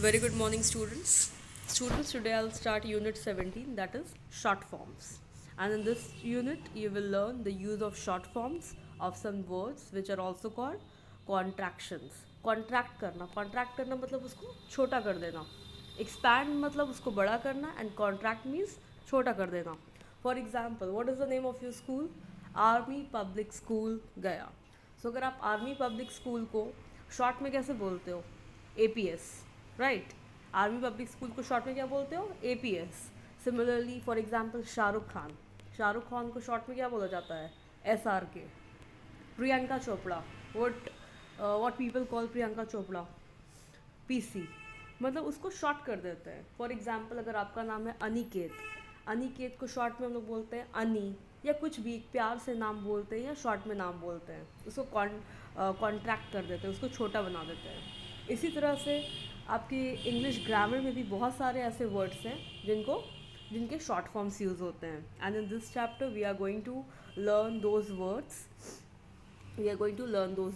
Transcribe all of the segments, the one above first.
Very good morning, students. Students, today I'll start unit 17, that is short forms. And in this unit, you will learn the use of short forms of some words which are also called contractions. Contract करना मतलब उसको छोटा कर देना. Expand मतलब उसको बड़ा करना, and contract means छोटा कर देना. For example, what is the name of your school? Army Public School गया. So अगर आप Army Public School को शॉर्ट में कैसे बोलते हो? APS, right. Army public school को शॉर्ट में क्या बोलते हो? APS. Similarly for example Shahrukh Khan को शॉर्ट में क्या बोला जाता है? SRK. Priyanka Chopra, what people call Priyanka Chopra? PC. मतलब उसको शॉर्ट कर देते हैं. फॉर एग्जांपल अगर आपका नाम है अनिकेत को शॉर्ट में हम लोग बोलते हैं अनी, या कुछ भी प्यार से नाम बोलते हैं या शॉर्ट में नाम बोलते हैं. उसको कॉन्ट्रैक्ट कर देते हैं, उसको छोटा बना देते हैं. इसी तरह से आपके इंग्लिश ग्रामर में भी बहुत सारे ऐसे वर्ड्स हैं जिनके शॉर्ट फॉर्म्स यूज़ होते हैं. And in this chapter we are going to learn those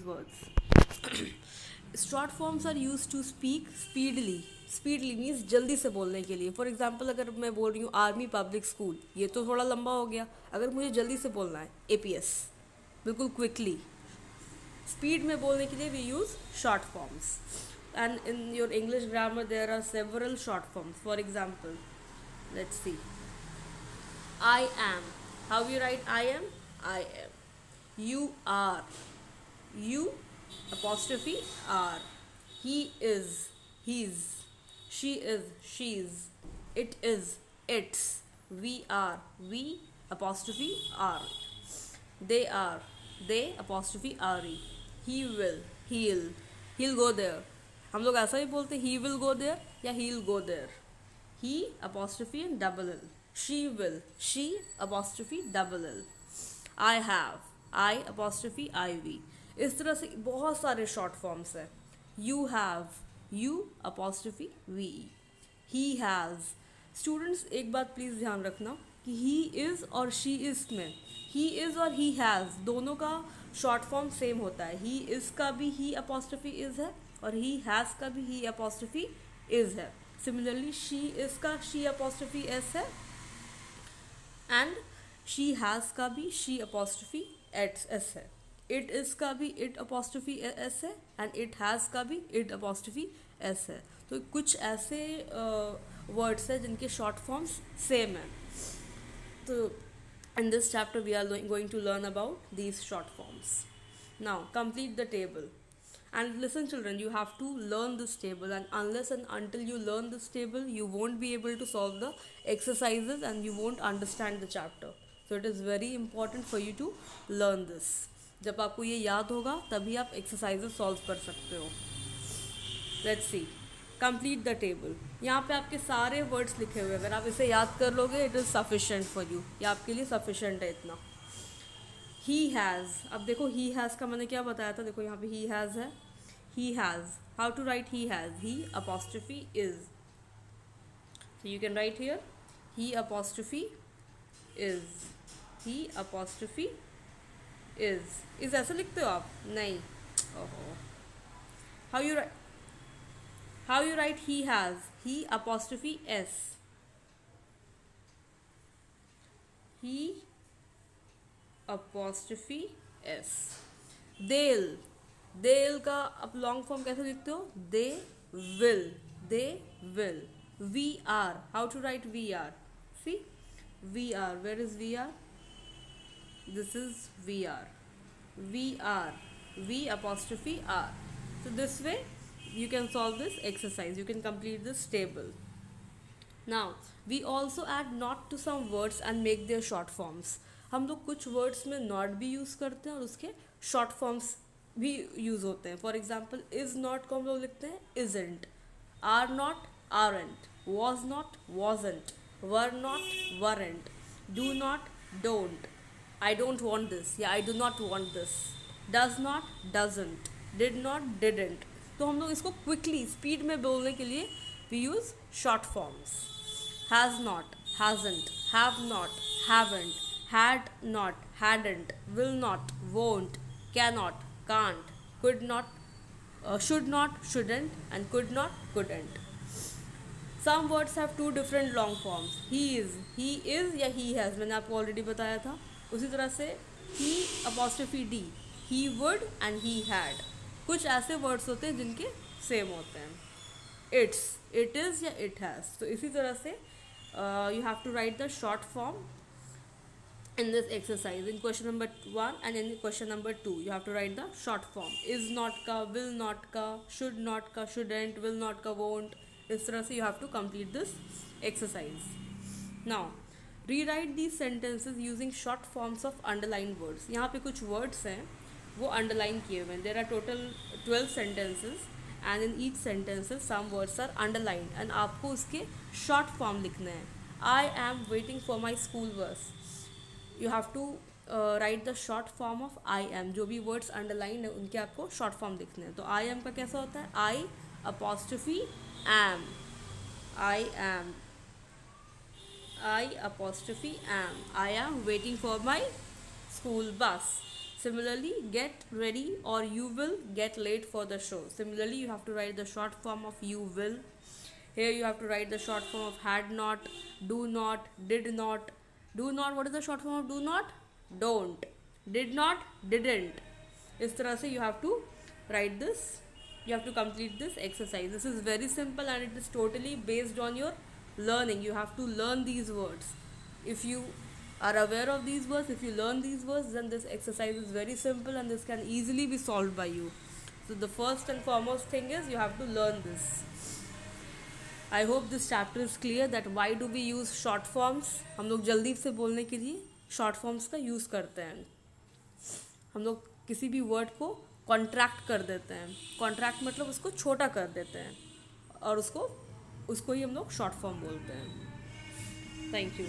words. Short forms are use to speak speedily means जल्दी से बोलने के लिए. फॉर एग्जाम्पल अगर मैं बोल रही हूँ आर्मी पब्लिक स्कूल, ये तो थोड़ा लंबा हो गया. अगर मुझे जल्दी से बोलना है APS, बिल्कुल क्विकली. स्पीड में बोलने के लिए we use short forms. And in your English grammar there are several short forms. For example, let's see. I am. How you write I am? I am. You are. You apostrophe are. He is. He's. She is. She's. It is. It's. We are. We apostrophe are. They are. They apostrophe are. He will. He'll go there. हम लोग ऐसा ही बोलते हैं, ही will go there या he will go there. He apostrophe and double L. She will, she apostrophe double L. I have, I apostrophe I V. इस तरह से बहुत सारे शॉर्ट फॉर्म्स हैं. You have, you apostrophe V. He has. Students एक बात प्लीज़ ध्यान रखना कि ही इज़ और शी इज़ में ही इज़ और ही हैज़ दोनों का शॉर्ट फॉर्म सेम होता है. ही इज़ का भी ही अपॉस्ट्रोफी इज़ है और ही हैज़ का भी ही अपॉस्ट्रोफी इज़ है. सिमिलरली शी इज़ का शी अपॉस्ट्रोफी एस है एंड शी हैज़ का भी शी अपॉस्ट्रोफी एस है. इट इज़ का भी इट अपॉस्ट्रोफी एस है एंड इट हैज़ का भी इट अपॉस्ट्रोफी एस है. तो कुछ ऐसे वर्ड्स हैं जिनके शॉर्ट फॉर्म्स सेम हैं. तो in this chapter we are going to learn about these short forms. Now complete the table. And listen children, you have to learn this table, and unless and until you learn this table you won't be able to solve the exercises and you won't understand the chapter. So it is very important for you to learn this. जब आपको ये याद होगा तभी आप exercises solve कर सकते हो. Let's see. Complete the table. यहाँ पे आपके सारे वर्ड्स लिखे हुए, अगर आप इसे याद कर लोगे it is sufficient for you. ये आपके लिए सफिशेंट है इतना. He has. अब देखो ही हैज़ का मैंने क्या बताया था. देखो यहाँ पे ही हैज़ है. He has. How to write he has? He apostrophe is. So you can write here he apostrophe is. He apostrophe is ऐसे लिखते हो आप? नहीं. ओहो. How you write he has? He apostrophe s. He apostrophe s. They'll का आप long form कैसे लिखते हो? They will. We are. How to write we are? See, we are. Where is we are? This is we are. We are. We apostrophe are. So this way you can solve this exercise. You can complete this table. Now we also add not to some words and make their short forms. हम लोग कुछ words में not भी use करते हैं और उसके short forms भी यूज़ होते हैं. फॉर एग्जाम्पल इज़ नॉट को हम लोग लिखते हैं isn't. Are not aren't. Was not wasn't. Were not weren't. Do not don't. I don't want this या I do not want this. Does not doesn't. Did not didn't. तो हम लोग इसको क्विकली स्पीड में बोलने के लिए we use short forms. Has not, hasn't, have not, haven't, had not, hadn't, will not, won't, cannot, can't, could not, should not, shouldn't, and could not, couldn't. Some words have two different long forms, he is या he has, मैंने आपको already बताया था। उसी तरह से ही apostrophe d, he would and he had. कुछ ऐसे वर्ड्स होते हैं जिनके सेम होते हैं, इट्स, इट इज़ या इट हैज़। तो इसी तरह से you have to write the short form in this exercise. In question number 1 and in question number 2 you have to write the short form, is not ka, will not ka, should not ka, shouldn't, will not ka, won't. इस तरह से you have to complete this exercise. Now rewrite these sentences using short forms of underlined words. यहाँ पे कुछ words हैं वो underline किए हुए हैं. There are total 12 sentences and in each sentences some words are underlined and आपको उसके short form लिखना है. I am waiting for my school bus. You have to write the short form of I am. जो भी words underlined है उनके आपको short form लिखने हैं. तो I am का कैसा होता है, I apostrophe am, I am, I apostrophe am, I am waiting for my school bus. Similarly, get ready or you will get late for the show. Similarly, you have to write the short form of you will. Here you have to write the short form of had not, do not, did not. Do not, what is the short form of do not? Don't. Did not, didn't. इस तरह से you have to write this, you have to complete this exercise. This is very simple and it is totally based on your learning. You have to learn these words. If you are aware of these words, if you learn these words, then this exercise is very simple and this can easily be solved by you. So the first and foremost thing is you have to learn this. I hope this chapter is clear that why do we use short forms. हम लोग जल्दी से बोलने के लिए short forms का use करते हैं. हम लोग किसी भी वर्ड को कॉन्ट्रैक्ट कर देते हैं. कॉन्ट्रैक्ट मतलब उसको छोटा कर देते हैं और उसको ही हम लोग शॉर्ट फॉर्म बोलते हैं. Thank you.